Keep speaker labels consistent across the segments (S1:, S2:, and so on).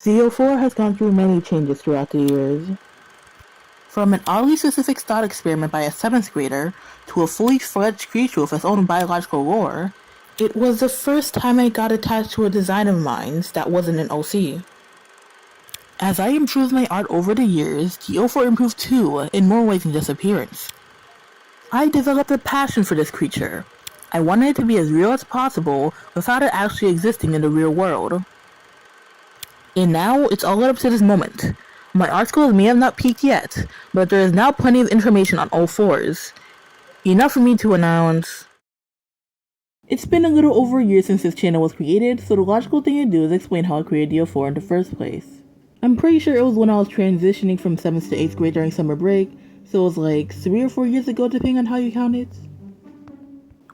S1: Ophaur has gone through many changes throughout the years. From an oddly specific thought experiment by a 7th grader to a fully fledged creature with its own biological lore, it was the first time I got attached to a design of mine that wasn't an OC. As I improved my art over the years, the Ophaur improved too, in more ways than just appearance. I developed a passion for this creature. I wanted it to be as real as possible without it actually existing in the real world. And now, it's all led up to this moment. My art skills may have not peaked yet, but there is now plenty of information on all fours. Enough for me to announce. It's been a little over a year since this channel was created, so the logical thing to do is explain how I created the Ophaur in the first place. I'm pretty sure it was when I was transitioning from 7th to 8th grade during summer break, so it was like 3 or 4 years ago depending on how you count it.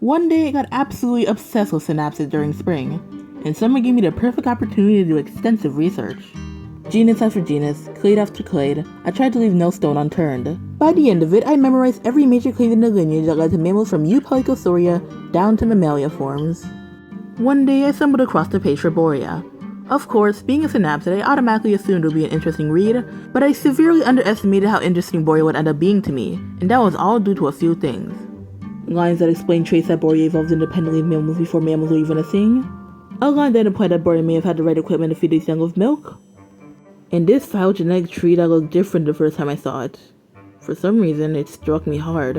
S1: One day I got absolutely obsessed with synapses during spring, and summer gave me the perfect opportunity to do extensive research. Genus after genus, clade after clade, I tried to leave no stone unturned. By the end of it, I memorized every major clade in the lineage that led to mammals from Eupellicosauria down to mammalia forms. One day I stumbled across the page for Borea. Of course, being a synapsid, I automatically assumed it would be an interesting read, but I severely underestimated how interesting Borea would end up being to me, and that was all due to a few things. Lines that explain traits that Borea evolved independently of mammals before mammals were even a thing. A line that implied that Borea may have had the right equipment to feed its young with milk. And this phylogenetic tree that looked different the first time I saw it. For some reason, it struck me hard.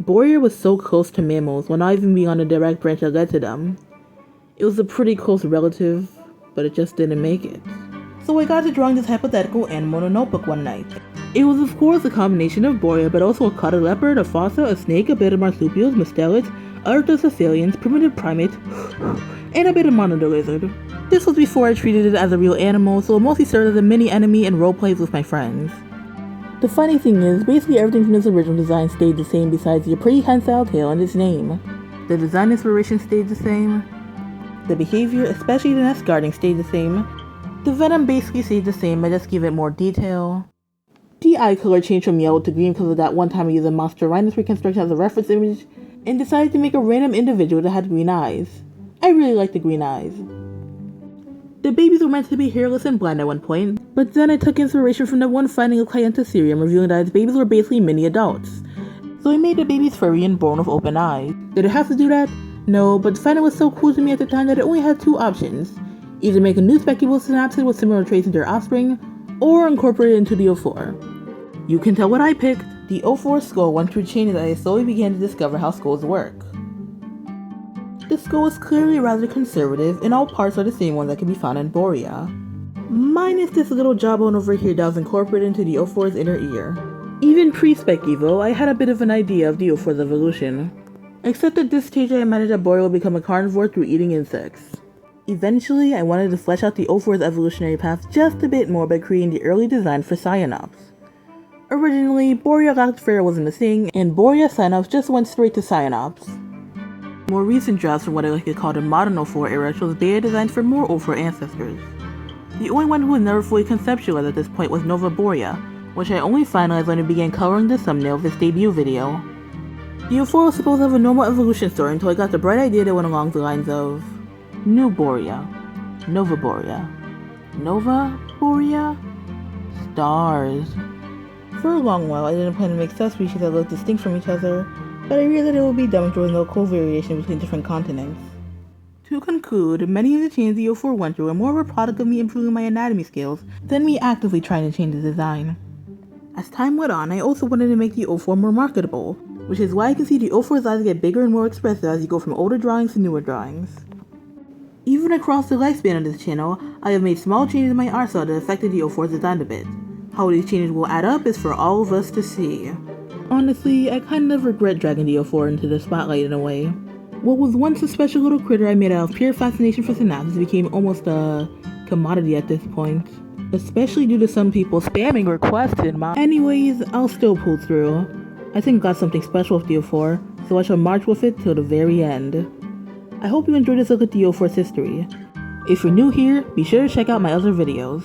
S1: Borea was so close to mammals while not even being on a direct branch that led to them. It was a pretty close relative, but it just didn't make it. So I got to drawing this hypothetical animal in a notebook one night. It was of course a combination of Borea, but also a cotton leopard, a fossa, a snake, a bit of marsupials, mustelids, arctocephalians, primitive primate, and a bit of monitor lizard. This was before I treated it as a real animal, so it mostly served as a mini enemy and roleplays with my friends. The funny thing is, basically everything from this original design stayed the same besides your pretty hand-style tail and its name. The design inspiration stayed the same. The behavior, especially the nest guarding, stayed the same. The venom basically stayed the same, I just gave it more detail. The eye color changed from yellow to green because of that one time I used a monster rhinus reconstruction as a reference image and decided to make a random individual that had green eyes. I really like the green eyes. The babies were meant to be hairless and blind at one point, but then I took inspiration from the one finding of Clientotherium revealing that its babies were basically mini adults. So I made the babies furry and born with open eyes. Did it have to do that? No, but the finding was so cool to me at the time that it only had two options. Either make a new speculable synapsid with similar traits into their offspring, or incorporate it into the Ophaur. You can tell what I picked. The Ophaur skull went through changes as I slowly began to discover how skulls work. The skull is clearly rather conservative, and all parts are the same ones that can be found in Borea. Minus this little jawbone over here that was incorporated into the Ophaur's inner ear. Even pre-Spec Evo, I had a bit of an idea of the Ophaur's evolution. Except at this stage I imagined that Borea would become a carnivore through eating insects. Eventually, I wanted to flesh out the Ophaur's evolutionary path just a bit more by creating the early design for Cyanops. Originally, Borea lacked fur wasn't a thing, and Borea Cyanops just went straight to Cyanops. More recent drafts from what I like to call the modern Ophaur era shows beta designs for more Ophaur ancestors. The only one who was never fully conceptualized at this point was Nova Borea, which I only finalized when I began coloring the thumbnail of this debut video. The Ophaur was supposed to have a normal evolution story until I got the bright idea that went along the lines of New Borea, Nova Borea, Nova Borea, stars. For a long while I didn't plan to make subspecies that looked distinct from each other, but I realized that it would be dumb if there was no co-variation between different continents. To conclude, many of the changes the Ophaur went through are more of a product of me improving my anatomy skills than me actively trying to change the design. As time went on, I also wanted to make the Ophaur more marketable, which is why you can see the Ophaur's eyes get bigger and more expressive as you go from older drawings to newer drawings. Even across the lifespan of this channel, I have made small changes in my art style that affected the Ophaur's design a bit. How these changes will add up is for all of us to see. Honestly, I kind of regret dragging the Ophaur into the spotlight in a way. What was once a special little critter I made out of pure fascination for synapses became almost a commodity at this point. Especially due to some people spamming requests in my... Anyways, I'll still pull through. I think I got something special with the Ophaur, so I shall march with it till the very end. I hope you enjoyed this look at the Ophaur's history. If you're new here, be sure to check out my other videos.